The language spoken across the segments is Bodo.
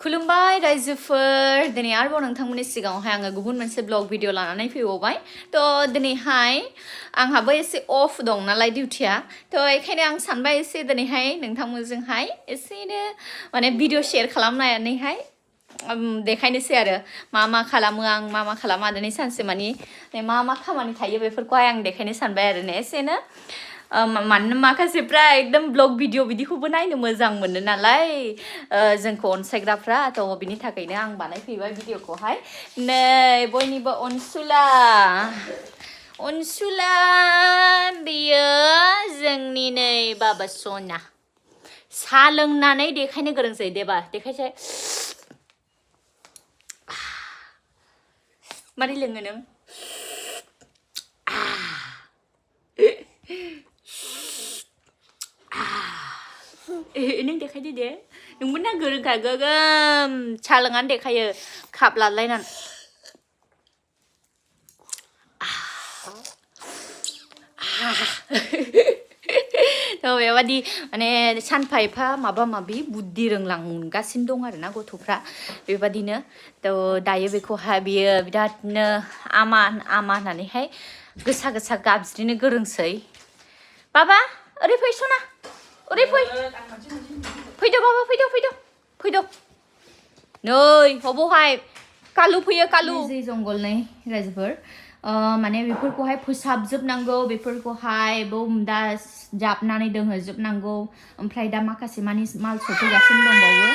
खुलुमबाय रायजोफोर दिनै आरोबाव नोंथांमोननि सिगाङावहाय आङो गुबुन मोनसे ब्लग भिडिअ लानानै फैबावबाय थ' दिनैहाय आंहाबो एसे अफ दं नालाय डिउटिया थ' बेखायनो आं सानबाय एसे दिनैहाय नोंथांमोनजोंहाय एसेनो माने भिडिअ शेयार खालामनानैहाय देखायनोसै आरो मा खालामो आं मा खालामा दिनै सानसे मानि मा खामानि थायो बेफोरखौहाय आं देखायनो सानबाय आरो ने एसेनो मानोना माखासेफ्रा एकदम ब्लग भिडिअ बिदिखौबो नायनो मोजां मोनो नालाय जोंखौ अनसायग्राफ्रा थ' बिनि थाखायनो आं बानायफैबाय भिडिअखौहाय नै बयनिबो अनसुला बेयो जोंनि नै बाबा सना साहा लोंनानै देखायनो गोरोंसै देबा देखायसै मारै लोङो नों नों देखायदो दे नोंबो ना गोरोंखा गोगोम साहा लोंनानै देखायो काप लालायनानै थ' बेबादि माने सानफा एफा माबा माबि बुद्धि रोंलांगासिनो दं आरोना गथ'फ्रा बेबादिनो थ' दायो बेखौहाय बियो बिरादनो आमा होननानैहाय गोसा गाबज्रिनो गोरोंसै बाबा ओरै फै सना ओरै फैदो बाबा फैदो नै अबावहाय कालु फैयो कालु जै जंगल नै रायजोफोर माने बेफोरखौहाय फोसाबजोबनांगौ बेफोरखौहाय दा जाबनानै दोनहोजोबनांगौ ओमफ्राय दा माखासे मानि माल सफैगासिनो दंबावो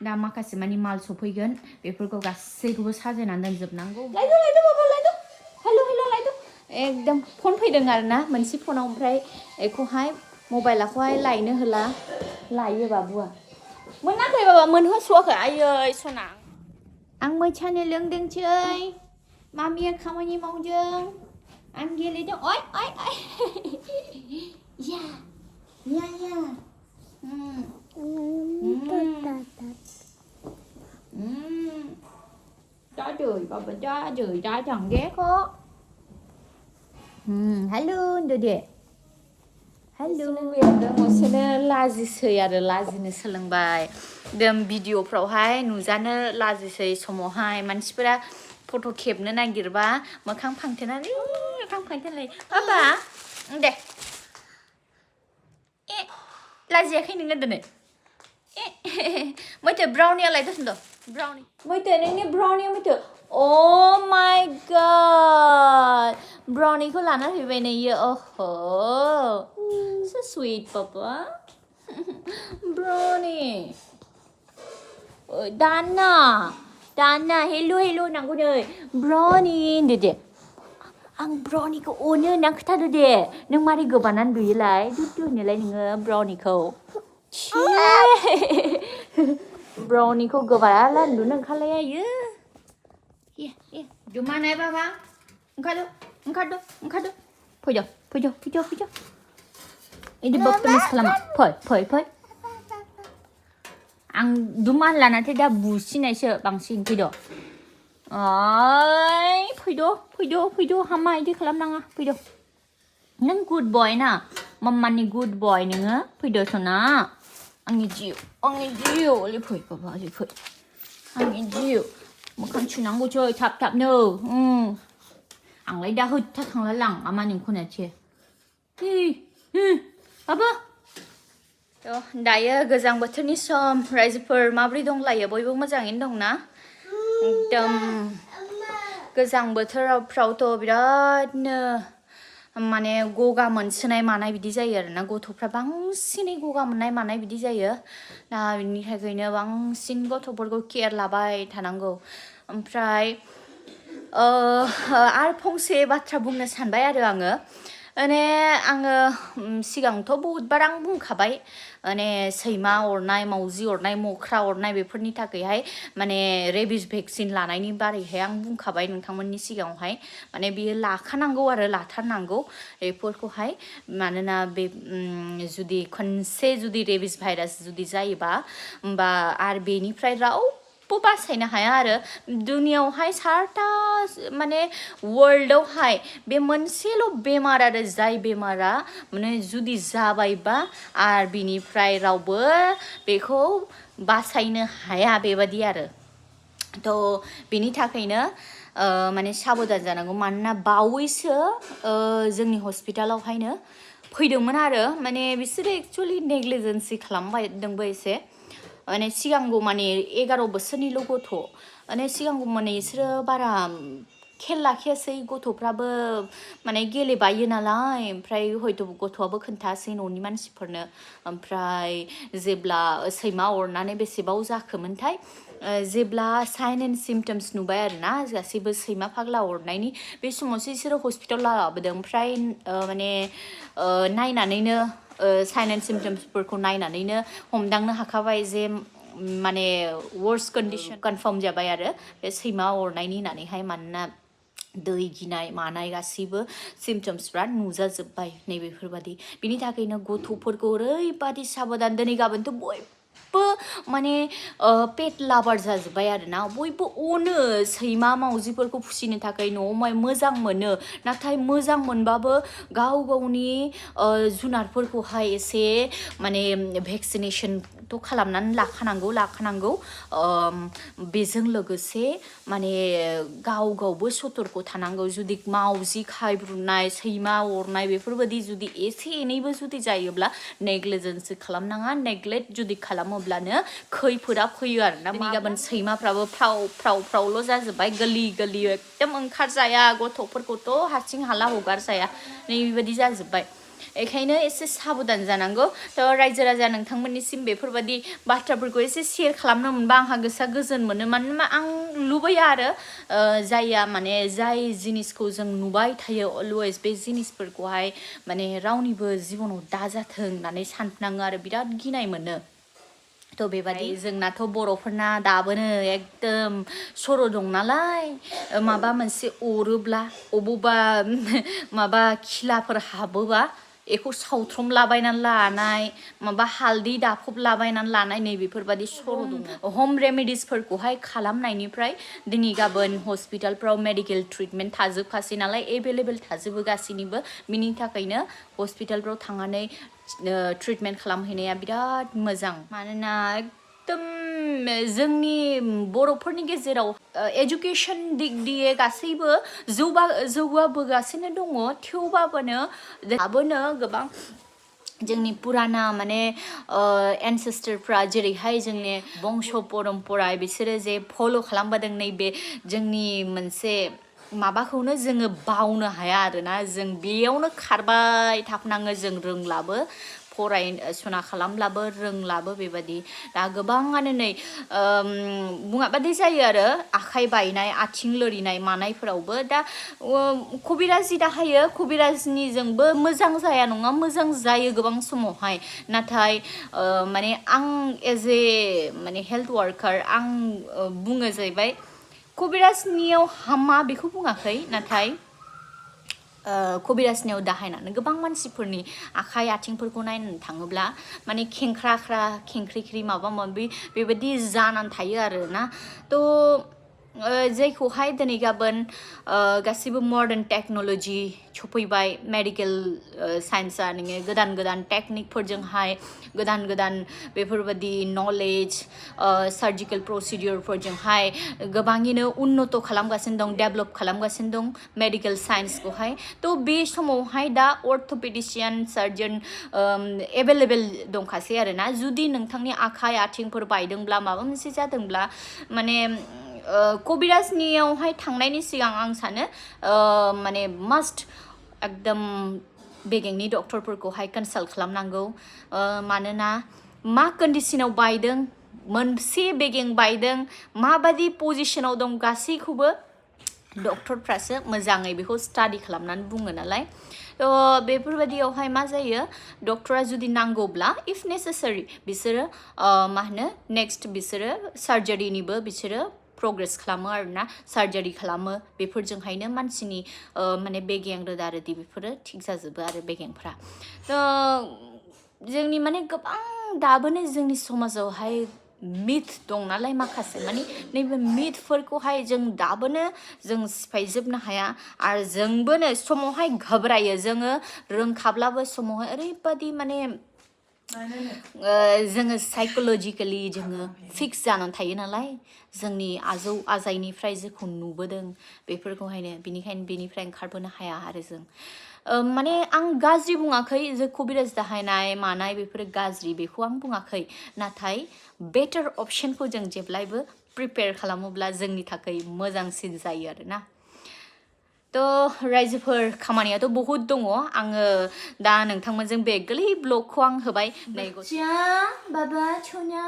दा माखासे मानि माल सफैगोन बेफोरखौ गासैखौबो साजायनानै दोनजोबनांगौ लायदो बाबा लायदो हेल' लायदो एकदम फन फैदों आरोना मोनसे फनाव ओमफ्राय बेखौहाय मबाइलखौहाय लायनो होला लायो बाबुआ मोनाखै बाबा मोनहोस'वाखै आयै सना आं मैसानो लोंदोंसै मामिया खामानि मावदों आं गेलेदों ओइ या daदै बाबा daदै दा थांगेखौ हेलौ होनदो दे हेलौ दसेनो लाजिसै आरो लाजिनो सोलोंबाय भिडिअफ्रावहाय नुजानो लाजिसै समावहाय मानसिफोरा फट' खेबनो नागिरबा मोखां फांथेनानै बाबा दे लाजियाखै नोङो दिनै मैथो ब्राउनियालाय दसन्द ब्राउनि मैथो नोंनि bryonia मैथो Oh my god! Brownie ko lana faibai na ye. Oh, so sweet, Papa. Brownie. Dana, hello, nanggo deh. Brownie, dede. Ang brownie ko owner nang ketadu deh. Nang mari gobanan dulu lai. Dudu nilai nge brownie ko. Brownie ko gobanan dulu nang kalaya ye. Iya. Cuma naik Papa. Engkau do. Pujo. Ini berpenis selama. Poi. Ang duman lah nanti dah busin aja bangsin pujo. Ay, pujo. Hama ini kelam nanga pujo. Neng good boy na. Mama ni good boy ni nga. Pujo sana. Angin jiu. Lipoi Papa lipoi. Angin jiu. Makan cunang go chơi tap no. Ang lấy đã hụt thắt thằng lá lẳng ama những con này chưa. Papa. Dayo गोजां बोथोरनि सम रायजोफोर माब्रै दंलायो बयबो मोजाङैनो दं ना एकदम गोजां बोथोरावथ' बिरादनो माने गगा मोनसोनाय मानाय बिदि जायो आरोना गथ'फ्रा बांसिनै गगा मोननाय मानाय बिदि जायो दा बिनि थाखायनो बांसिन गथ'फोरखौ केयार लाबाय थानांगौ ओमफ्राय आरो फंसे बाथ्रा बुंनो सानबाय आरो आङो सिगांथ' बहुतबार आं बुंखाबाय माने सैमा अरनाय मावजि अरनाय मोख्रा अरनाय बेफोरनि थाखायहाय माने रेबिस भेक्सिन लानायनि बारैहाय आं बुंखाबाय नोंथांमोननि सिगाङावहाय माने बियो लाखानांगौ आरो लाथारनांगौ बेफोरखौहाय मानोना बे जुदि खनसे जुदि रेबिस भाइरास जुदि जायोबा होमबा आरो बेनिफ्राय रावबो बासायनो हाया आरो दुनियावहाय सारता माने वर्ल्डआवहाय बे मोनसेल' बेमार आरो जाय बेमारा माने जुदि जाबायबा आरो बिनिफ्राय रावबो बेखौ बासायनो हाया बेबादि आरो थ' बेनि थाखायनो माने साबधान जानांगौ मानोना बावैसो जोंनि हस्पिटालावहायनो फैदोंमोन आरो माने बिसोरो एक्चुअलि नेग्लिजेन्सि खालामबायदोंबो एसे माने सिगांगौ माने 11 बोसोरनिल' गथ' माने सिगांगौ माने बिसोरो बारा खेल लाखियासै गथ'फ्राबो माने गेलेबायो नालाय ओमफ्राय हयथ' गथ'आबो खोन्थासै न'नि मानसिफोरनो ओमफ्राय जेब्ला सैमा अरनानै बेसेबाव जाखोमोनथाय जेब्ला साइन एन्ड सिम्पटम्स नुबाय आरोना गासैबो सैमा फाग्ला अरनायनि बे समावसो बिसोरो हस्पिटालाव लाबोदों ओमफ्राय माने नायनानैनो साइन एन्ड सिम्पटम्सफोरखौ नायनानैनो हमदांनो हाखाबाय जे माने वर्स कन्डिसन कनफार्म जाबाय आरो बे सैमा अरनायनि होननानैहाय मानोना दै गिनाय मानाय गासैबो सिम्पटम्सफ्रा नुजाजोब्बाय नैबेफोरबादि बिनि थाखायनो गथ'फोरखौ ओरैबादि साबधान दिनै गाबोनथ' बयबो माने पेट लाभार जाजोब्बाय आरोना बयबो अनो सैमा मावजिफोरखौ फिसिनो थाखाय न'आव मोजां मोनो नाथाय मोजां मोनबाबो गाव गावनि जुनारफोरखौहाय एसे माने भेक्सिनेसनथ' खालामनानै लाखानांगौ बेजों लोगोसे माने गाव गावबो सतर्क थानांगौ जुदि मावजि खायब्रुनाय सैमा अरनाय बेफोरबायदि जुदि एसे एनैबो जुदि जायोब्ला नेग्लिजेन्सि खालामनाङा नेग्लेक्ट जुदि खालामोब्लानो खैफोदा फैयो आरोना गाबोन सैमाफ्राबो फ्रावल' जाजोब्बाय गलि एकदम ओंखारजाया गथ'फोरखौथ' हारसिं हाला हगारजाया नैबेबायदि जाजोब्बाय बेखायनो एसे साबधान जानांगौ थ' रायजो राजा नोंथांमोननिसिम बेफोरबायदि बाथ्राफोरखौ एसे शेयार खालामनो मोनबा आंहा गोसोआ गोजोन मोनो मानोना आं लुबैया आरो जायआ माने जाय जिनिसखौ जों नुबाय थायो अलवेज बे जिनिसफोरखौहाय माने रावनिबो जिबनाव दाजाथों होननानै साननाङो आरो बिराद गिनाय मोनो थ' बेबादि जोंनाथ' बर'फोरना दाबोनो एकदम सर' दं नालाय माबा मोनसे अरोब्ला अबावबा माबा खिलाफोर हाबोबा बेखौ सावथ्रमलाबायनानै लानाय माबा हालदै दाफबलाबायनानै लानाय नैबेफोरबादि सर' दङ हम रेमेडिसफोरखौहाय खालामनायनिफ्राय दिनै गाबोन हस्पिटालफ्राव मेडिकेल ट्रिटमेन्ट थाजोबखासै नालाय एभेलेबेल थाजोबो गासैनिबो बिनि थाखायनो हस्पिटालफ्राव थांनानै ट्रिटमेन्ट खालामहैनाया बिराद मोजां मानोना एकदम जोंनि बर'फोरनि गेजेराव एजुकेशन दिग दिये गासैबो जौगाबोगासिनो दङ थेवबाबोनो दाबोनो गोबां जोंनि पुराना माने एनसेस्टरफ्रा जेरैहाय जोंनि बंश परम्परा बिसोरो जे फल' खालामबोदों नैबे जोंनि मोनसे माबाखौनो जोङो बावनो हाया आरोना जों बेयावनो खारबाय थानाङो जों रोंलाबो फरायसुना खालामब्लाबो रोंलाबो बेबादि दा गोबाङानो नै बुङाबादि जायो आरो आखाइ बायनाय आथिं लोरिनाय मानायफोरावबो दा कबिराजि दाहायो कबिराजनिजोंबो मोजां जाया नङा मोजां जायो गोबां समावहाय नाथाय माने आं एज ए माने हेल्थ वार्कार आं बुङो जाहैबाय कबिराजनियाव हामा बेखौ बुङाखै नाथाय कबिराजनियाव दाहायनानै गोबां मानसिफोरनि आखाइ आथिंफोरखौ नायनो थाङोब्ला माने खेंख्राख्रा खेंख्रिख्रि माबा माबि बेबायदि जानानै थायो आरोना थ' जायखौहाय दिनै गाबोन गासिबो मडार्न टेक्न'लजि सफैबाय मेडिकेल साइन्सआ नोङो गोदान गोदान टेकनिकफोरजोंहाय गोदान बेफोरबायदि नलेज सार्जिकेल प्रसिडियरफोरजोंहाय गोबाङैनो उन्नत खालामगासिनो दं डेभेलप खालामगासिनो दं मेडिकेल साइन्सखौहाय थ' बे समावहाय दा अर्थ'पेडिशियान सार्जन एभेलेबेल दंखासै आरोना जुदि नोंथांनि आखाइ आथिंफोर बायदोंब्ला माबा मोनसे जादोंब्ला माने कबिराजनियावहाय थांनायनि सिगां आं सानो माने मास्ट एकदम बेगेंनि डक्टरफोरखौहाय कनसाल्ट खालामनांगौ मानोना मा कन्डिशनाव बायदों मोनसे बेगें बायदों माबादि पजिशनाव दं गासैखौबो डक्टरफ्रासो मोजाङै बेखौ स्टाडि खालामनानै बुङो नालाय बेफोरबायदियावहाय मा जायो डक्टरा जुदि नांगौब्ला इफ नेसेसारि बिसोरो मा होनो नेक्स्ट बिसोरो सार्जारिनिबो बिसोरो प्रग्रेस खालामो आरोना सार्जारि खालामो बेफोरजोंहायनो मानसिनि माने बेगें रोदा रोदि बेफोरो थिग जाजोबो आरो बेगेंफ्रा जोंनि माने गोबां दाबोनो जोंनि समाजावहाय मिथ दं नालाय माखासे माने नैबे मिथफोरखौहाय जों दाबोनो जों सिफायजोबनो हाया आरो जोंबोनो समावहाय घबरायो जोङो रोंखाब्लाबो समावहाय ओरैबादि माने जोङो साइकोलजिकेलि जोङो फिक्स जानानै थायो नालाय जोंनि आजौ आजाइनिफ्राय जेखौ नुबोदों बेफोरखौहायनो बिनिखायनो बेनिफ्राय ओंखारबोनो हाया आरो जों माने आं गाज्रि बुङाखै जे कभिराज दाहायनाय मानाय बेफोरो गाज्रि बेखौ आं बुङाखै नाथाय बेटार अपसनखौ जों जेब्लायबो प्रिपेयार खालामोब्ला जोंनि थाखाय मोजांसिन जायो आरोना थ' रायजोफोर खामानियाथ' बहुद दङ आङो दा नोंथांमोनजों बे गोरलै ब्लगखौ आं होबाय नै गथिया बाबा सनिया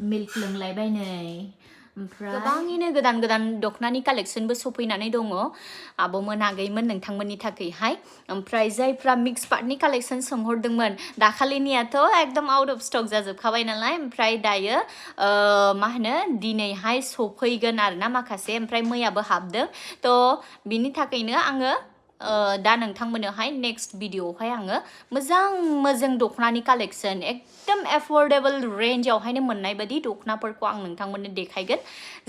मिल्क लोंलायबाय नै ओमफ्राय गोबाङैनो गोदान गोदान दखनानि कालेक्सनबो सफैनानै दङ आब'मोन आगैमोन नोंथांमोननि थाखायहाय ओमफ्राय जायफ्रा मिक्स पार्टनि कालेक्सन सोंहरदोंमोन दाखालिनियाथ' एकदम आउट अफ स्टक जाजोबखाबाय नालाय ओमफ्राय दायो मा होनो दिनैहाय सफैगोन आरोना माखासे ओमफ्राय मैयाबो हाबदों थ' बिनि थाखायनो आङो दा नोंथांमोननोहाय नेक्स्ट भिडिअआवहाय आङो मोजां दखनानि कालेक्सन एकदम एफर्डेबल रेन्जआवहायनो मोननाय बायदि दखनाफोरखौ आं नोंथांमोननो देखायगोन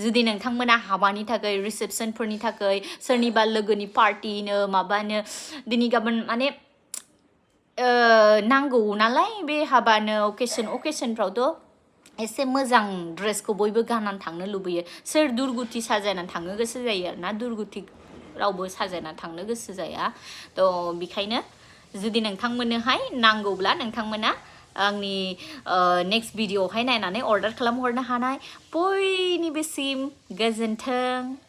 जुदि नोंथांमोना हाबानि थाखाय रिसेपसनफोरनि थाखाय सोरनिबा लोगोनि पार्टिनो माबानो दिनै गाबोन माने नांगौ नालाय बे हाबानो अकेसनफ्रावथ' एसे मोजां ड्रेसखौ बयबो गाननानै थांनो लुबैयो सोर दुर्गुथि साजायनानै थांनो गोसो जायो आरोना दुर्गुथि रावबो साजायनानै थांनो गोसो जाया थ' बेखायनो जुदि नोंथांमोननोहाय नांगौब्ला नोंथांमोना आंनि नेक्स्ट भिडिअआवहाय नायनानै अर्डार खालामहरनो हानाय बयनिबोसिम गोजोन्थों